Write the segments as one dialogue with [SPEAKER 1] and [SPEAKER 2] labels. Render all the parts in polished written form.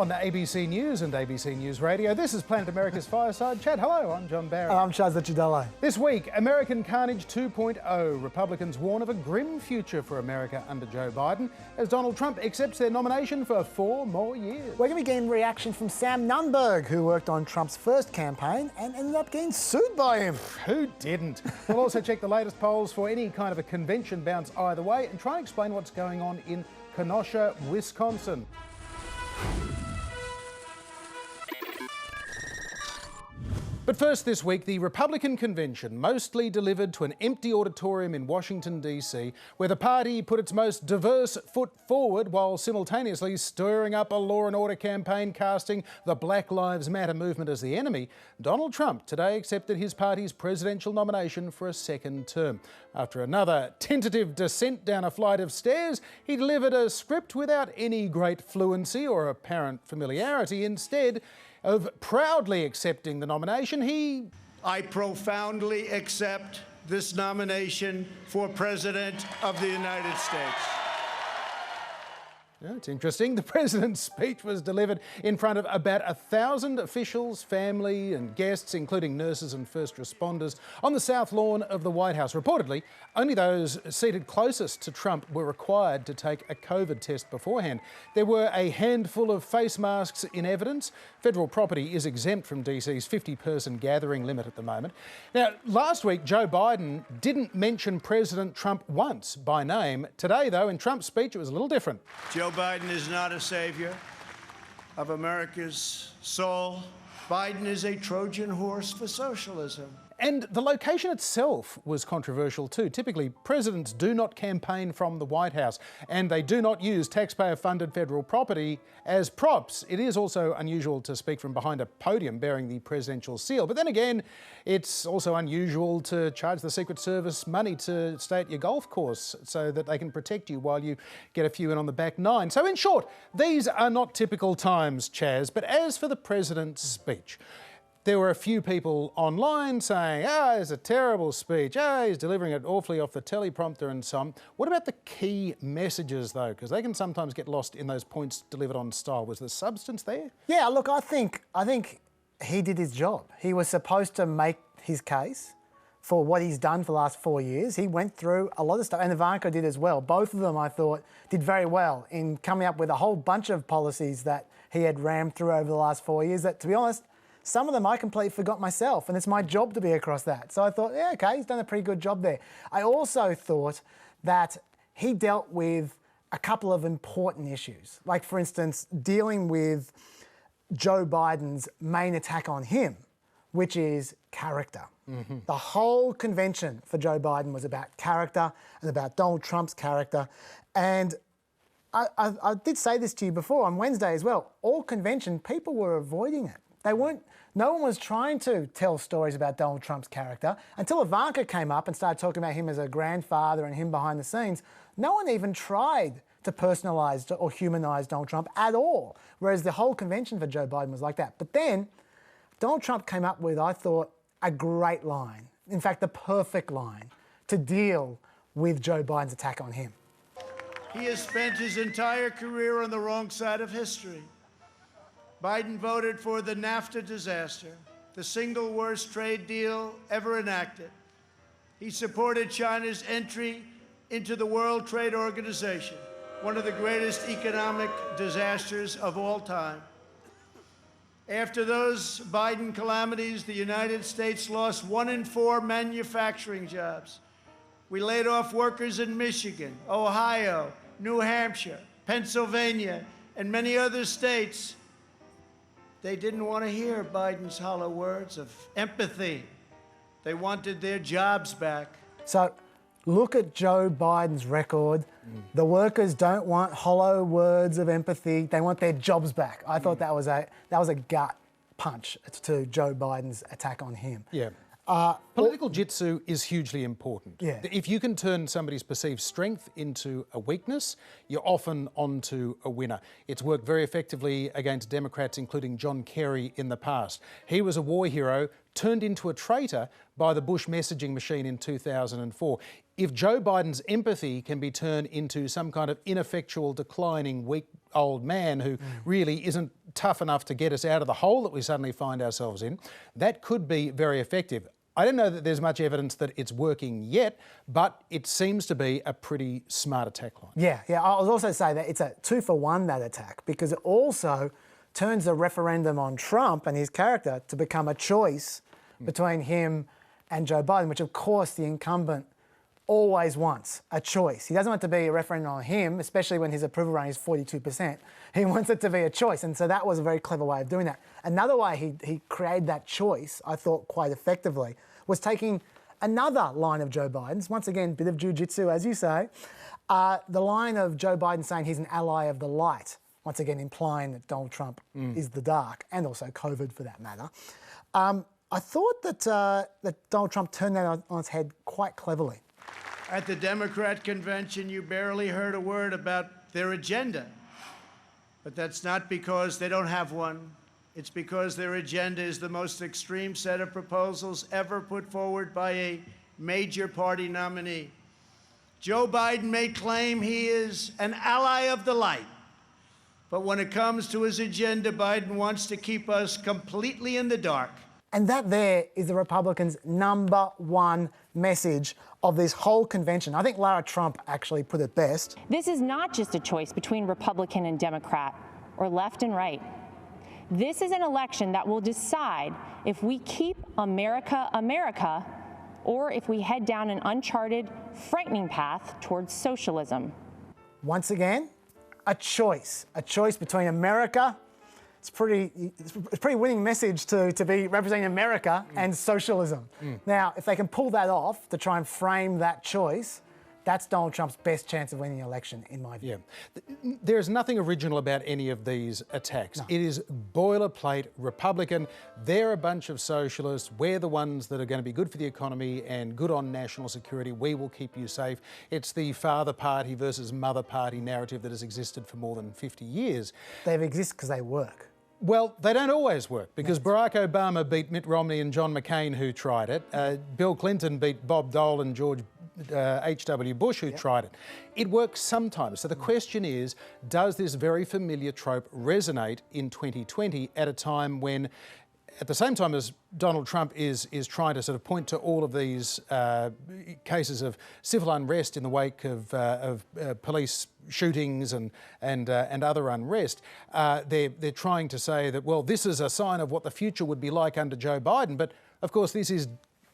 [SPEAKER 1] On ABC News and ABC News Radio, this is Planet America's Fireside Chat. Hello, I'm John Barrett.
[SPEAKER 2] I'm Shazza Chidala.
[SPEAKER 1] This week, American Carnage 2.0. Republicans warn of a grim future for America under Joe Biden as Donald Trump accepts their nomination for 4 more years.
[SPEAKER 2] We're going to be getting reaction from Sam Nunberg, who worked on Trump's first campaign and ended up getting sued by him.
[SPEAKER 1] Who didn't? We'll also check the latest polls for any kind of a convention bounce either way and try and explain what's going on in Kenosha, Wisconsin. But first this week, the Republican convention mostly delivered to an empty auditorium in Washington, D.C., where the party put its most diverse foot forward while simultaneously stirring up a law and order campaign casting the Black Lives Matter movement as the enemy. Donald Trump today accepted his party's presidential nomination for a second term. After another tentative descent down a flight of stairs, he delivered a script without any great fluency or apparent familiarity. Instead of proudly accepting the nomination,
[SPEAKER 3] I profoundly accept this nomination for President of the United States.
[SPEAKER 1] Yeah, it's interesting. The president's speech was delivered in front of about 1,000 officials, family and guests, including nurses and first responders, on the south lawn of the White House. Reportedly, only those seated closest to Trump were required to take a COVID test beforehand. There were a handful of face masks in evidence. Federal property is exempt from DC's 50-person gathering limit at the moment. Now, last week, Joe Biden didn't mention President Trump once by name. Today, though, in Trump's speech, it was a little different.
[SPEAKER 3] Joe Biden is not a savior of America's soul. Biden is a Trojan horse for socialism.
[SPEAKER 1] And the location itself was controversial too. Typically, presidents do not campaign from the White House, and they do not use taxpayer-funded federal property as props. It is also unusual to speak from behind a podium bearing the presidential seal. But then again, it's also unusual to charge the Secret Service money to stay at your golf course so that they can protect you while you get a few in on the back nine. So in short, these are not typical times, Chaz. But as for the president's speech, there were a few people online saying, it's a terrible speech, he's delivering it awfully off the teleprompter and so on. What about the key messages though? Because they can sometimes get lost in those points delivered on style. Was there substance there?
[SPEAKER 2] Yeah, look, I think he did his job. He was supposed to make his case for what he's done for the last 4 years. He went through a lot of stuff, and Ivanka did as well. Both of them, I thought, did very well in coming up with a whole bunch of policies that he had rammed through over the last 4 years that, to be honest, some of them I completely forgot myself, and it's my job to be across that. So I thought, yeah, okay, he's done a pretty good job there. I also thought that he dealt with a couple of important issues, like, for instance, dealing with Joe Biden's main attack on him, which is character. Mm-hmm. The whole convention for Joe Biden was about character and about Donald Trump's character. And I did say this to you before on Wednesday as well. All convention, people were avoiding it. No one was trying to tell stories about Donald Trump's character until Ivanka came up and started talking about him as a grandfather and him behind the scenes. No one even tried to personalise or humanise Donald Trump at all, whereas the whole convention for Joe Biden was like that. But then Donald Trump came up with, I thought, a great line, in fact, the perfect line to deal with Joe Biden's attack on him.
[SPEAKER 3] He has spent his entire career on the wrong side of history. Biden voted for the NAFTA disaster, the single worst trade deal ever enacted. He supported China's entry into the World Trade Organization, one of the greatest economic disasters of all time. After those Biden calamities, the United States lost 1 in 4 manufacturing jobs. We laid off workers in Michigan, Ohio, New Hampshire, Pennsylvania, and many other states. They didn't want to hear Biden's hollow words of empathy. They wanted their jobs back. So
[SPEAKER 2] look at Joe Biden's record. The workers don't want hollow words of empathy. They want their jobs back. I thought that was a gut punch to Joe Biden's attack on him.
[SPEAKER 1] Yeah. Political jitsu is hugely important.
[SPEAKER 2] Yeah.
[SPEAKER 1] If you can turn somebody's perceived strength into a weakness, you're often onto a winner. It's worked very effectively against Democrats, including John Kerry in the past. He was a war hero, turned into a traitor by the Bush messaging machine in 2004. If Joe Biden's empathy can be turned into some kind of ineffectual, declining, weak old man who really isn't tough enough to get us out of the hole that we suddenly find ourselves in, that could be very effective. I don't know that there's much evidence that it's working yet, but it seems to be a pretty smart attack line.
[SPEAKER 2] Yeah. I was also say that it's a 2-for-1, that attack, because it also turns the referendum on Trump and his character to become a choice between him and Joe Biden, which of course the incumbent always wants, a choice. He doesn't want it to be a referendum on him, especially when his approval rating is 42%. He wants it to be a choice, and so that was a very clever way of doing that. Another way he created that choice, I thought quite effectively, was taking another line of Joe Biden's, once again, bit of jiu-jitsu, as you say, the line of Joe Biden saying he's an ally of the light, once again implying that Donald Trump is the dark, and also COVID for that matter. I thought that Donald Trump turned that on its head quite cleverly.
[SPEAKER 3] At the Democrat convention, you barely heard a word about their agenda. But that's not because they don't have one. It's because their agenda is the most extreme set of proposals ever put forward by a major party nominee. Joe Biden may claim he is an ally of the light, but when it comes to his agenda, Biden wants to keep us completely in the dark.
[SPEAKER 2] And that there is the Republicans' #1 message of this whole convention. I think Lara Trump actually put it best.
[SPEAKER 4] This is not just a choice between Republican and Democrat or left and right. This is an election that will decide if we keep America America or if we head down an uncharted, frightening path towards socialism.
[SPEAKER 2] Once again, a choice between America. It's a pretty winning message to be representing America and socialism. Now, if they can pull that off to try and frame that choice, that's Donald Trump's best chance of winning the election, in my view.
[SPEAKER 1] Yeah. There's nothing original about any of these attacks.
[SPEAKER 2] No.
[SPEAKER 1] It is boilerplate Republican. They're a bunch of socialists. We're the ones that are going to be good for the economy and good on national security. We will keep you safe. It's the father party versus mother party narrative that has existed for more than 50 years.
[SPEAKER 2] They exist because they work.
[SPEAKER 1] Well, they don't always work, because Barack Obama beat Mitt Romney and John McCain, who tried it. Bill Clinton beat Bob Dole and George H.W. Bush, who tried it. It works sometimes. So the question is, does this very familiar trope resonate in 2020 at a time when, at the same time as Donald Trump is trying to sort of point to all of these cases of civil unrest in the wake of police shootings and other unrest, they're trying to say that, well, this is a sign of what the future would be like under Joe Biden. But of course, this is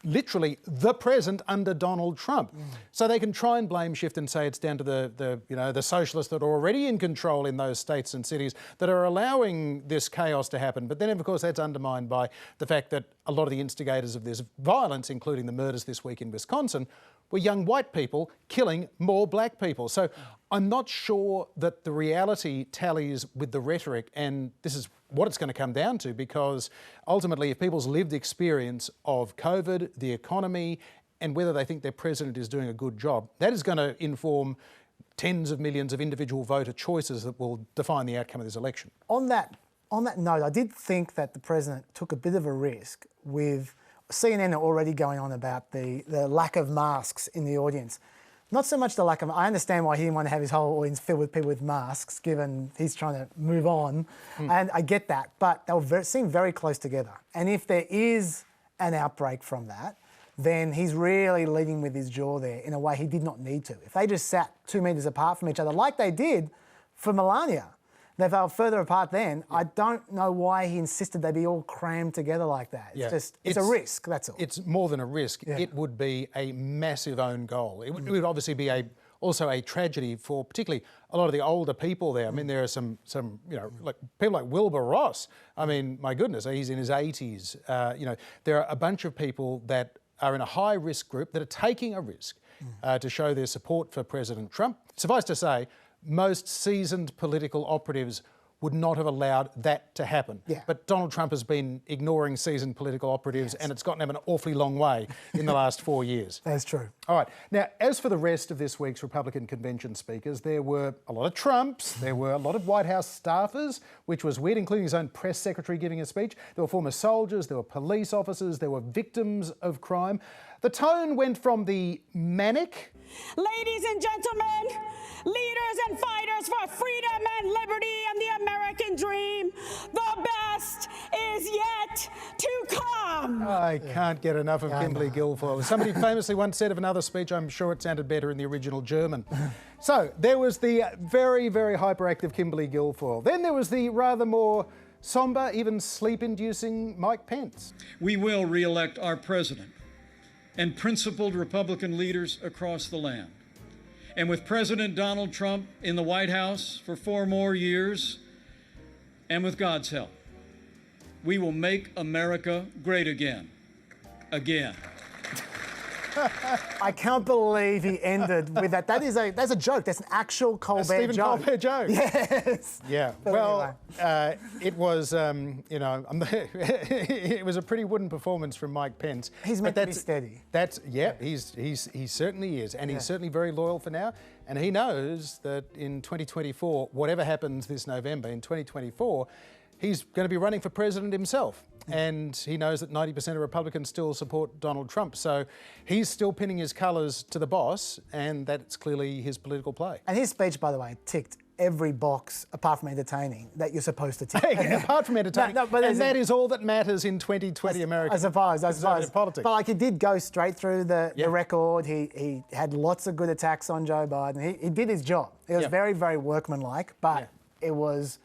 [SPEAKER 1] literally the present under Donald Trump. So they can try and blame shift and say it's down to the socialists that are already in control in those states and cities that are allowing this chaos to happen. But then, of course, that's undermined by the fact that a lot of the instigators of this violence, including the murders this week in Wisconsin, were young white people killing more black people. So I'm not sure that the reality tallies with the rhetoric, and this is what it's going to come down to, because ultimately if people's lived experience of COVID, the economy, and whether they think their president is doing a good job, that is going to inform tens of millions of individual voter choices that will define the outcome of this election.
[SPEAKER 2] On that note, I did think that the president took a bit of a risk with CNN already going on about the lack of masks in the audience. Not so much the lack of... I understand why he didn't want to have his whole audience filled with people with masks, given he's trying to move on, and I get that, but they seem very close together. And if there is an outbreak from that, then he's really leading with his jaw there in a way he did not need to. If they just sat 2 meters apart from each other, like they did for Melania, if they were further apart then, I don't know why he insisted they be all crammed together like that. It's a risk, that's all.
[SPEAKER 1] It's more than a risk.
[SPEAKER 2] Yeah.
[SPEAKER 1] It would be a massive own goal. It would obviously be also a tragedy for particularly a lot of the older people there. I mean, there are some like people like Wilbur Ross. I mean, my goodness, he's in his 80s. There are a bunch of people that are in a high-risk group that are taking a risk to show their support for President Trump. Suffice to say, most seasoned political operatives would not have allowed that to happen.
[SPEAKER 2] Yeah.
[SPEAKER 1] But Donald Trump has been ignoring seasoned political operatives, and it's gotten him an awfully long way in the last 4 years.
[SPEAKER 2] That's true.
[SPEAKER 1] All right. Now, as for the rest of this week's Republican convention speakers, there were a lot of Trumps, there were a lot of White House staffers, which was weird, including his own press secretary giving a speech. There were former soldiers, there were police officers, there were victims of crime. The tone went from the manic
[SPEAKER 5] Ladies and gentlemen, leaders and fighters for freedom and liberty and the American dream, the best is yet to come.
[SPEAKER 1] I can't get enough of Kimberly Guilfoyle. Somebody famously once said of another speech, I'm sure it sounded better in the original German. So there was the very, very hyperactive Kimberly Guilfoyle. Then there was the rather more somber, even sleep-inducing Mike Pence.
[SPEAKER 6] We will re-elect our president and principled Republican leaders across the land. And with President Donald Trump in the White House for 4 more years, and with God's help, we will make America great again. Again.
[SPEAKER 2] I can't believe he ended with that. That's a joke. That's an actual Colbert joke.
[SPEAKER 1] Colbert joke.
[SPEAKER 2] Yes.
[SPEAKER 1] Yeah.
[SPEAKER 2] But
[SPEAKER 1] well, it was, you know, it was a pretty wooden performance from Mike Pence.
[SPEAKER 2] He's meant to be steady.
[SPEAKER 1] He certainly is, and he's certainly very loyal for now. And he knows that in 2024, whatever happens this November, in 2024, he's going to be running for president himself. And he knows that 90% of Republicans still support Donald Trump. So he's still pinning his colours to the boss, and that's clearly his political play.
[SPEAKER 2] And his speech, by the way, ticked every box apart from entertaining that you're supposed to tick.
[SPEAKER 1] Apart from entertaining.
[SPEAKER 2] But
[SPEAKER 1] and that is all that matters in 2020 America.
[SPEAKER 2] I suppose.
[SPEAKER 1] Politics.
[SPEAKER 2] But like, he did go straight through the record. He had lots of good attacks on Joe Biden. He did his job. It was very, very workmanlike, but it was...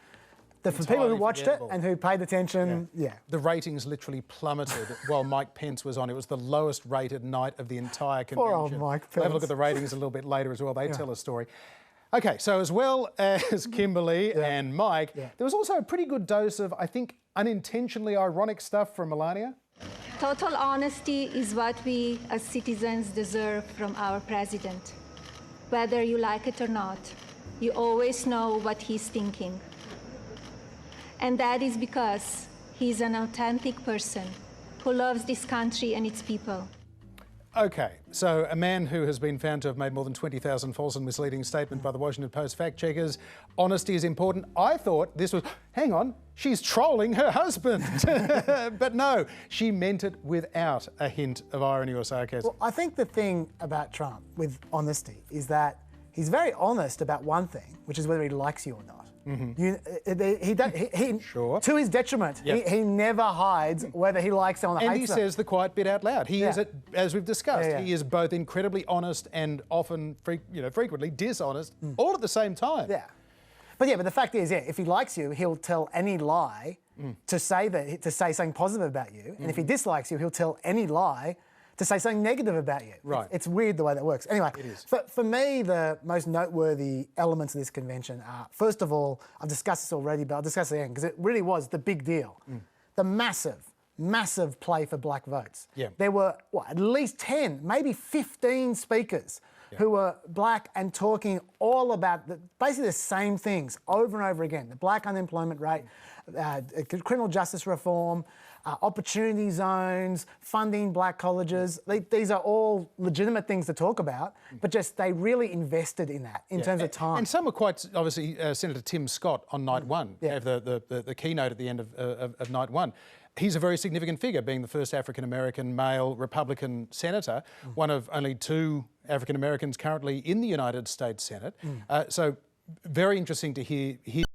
[SPEAKER 2] For people who watched it and who paid attention,
[SPEAKER 1] The ratings literally plummeted while Mike Pence was on. It was the lowest rated night of the entire convention.
[SPEAKER 2] Poor old Mike Pence.
[SPEAKER 1] We'll have a look at the ratings a little bit later as well. They tell a story. Okay, so as well as Kimberly and Mike, there was also a pretty good dose of, I think, unintentionally ironic stuff from Melania.
[SPEAKER 7] Total honesty is what we as citizens deserve from our president. Whether you like it or not, you always know what he's thinking. And that is because he's an authentic person who loves this country and its people.
[SPEAKER 1] Okay, so a man who has been found to have made more than 20,000 false and misleading statements by the Washington Post fact-checkers. Honesty is important. I thought this was, hang on, she's trolling her husband. But no, she meant it without a hint of irony or sarcasm.
[SPEAKER 2] Well, I think the thing about Trump with honesty is that he's very honest about one thing, which is whether he likes you or not.
[SPEAKER 1] Sure.
[SPEAKER 2] To his detriment, he never hides whether he likes someone or hates
[SPEAKER 1] And he
[SPEAKER 2] them.
[SPEAKER 1] says the quiet bit out loud. He is, as we've discussed, he is both incredibly honest and often, frequently dishonest, all at the same time.
[SPEAKER 2] Yeah. But the fact is, if he likes you, he'll tell any lie to say something positive about you. And if he dislikes you, he'll tell any lie to say something negative about you.
[SPEAKER 1] Right.
[SPEAKER 2] It's weird the way that works. Anyway,
[SPEAKER 1] It is.
[SPEAKER 2] For me, the most noteworthy elements of this convention are, first of all, I've discussed this already, but I'll discuss it again, because it really was the big deal. The massive play for black votes.
[SPEAKER 1] Yeah.
[SPEAKER 2] There were, at least 10, maybe 15 speakers who were black and talking all about basically the same things over and over again. The black unemployment rate, criminal justice reform, opportunity zones, funding black colleges. These are all legitimate things to talk about, but just they really invested in that in terms of time.
[SPEAKER 1] And some were quite, obviously, Senator Tim Scott on night one gave the keynote at the end of night one. He's a very significant figure, being the first African-American male Republican senator, one of only 2 African-Americans currently in the United States Senate. So very interesting to hear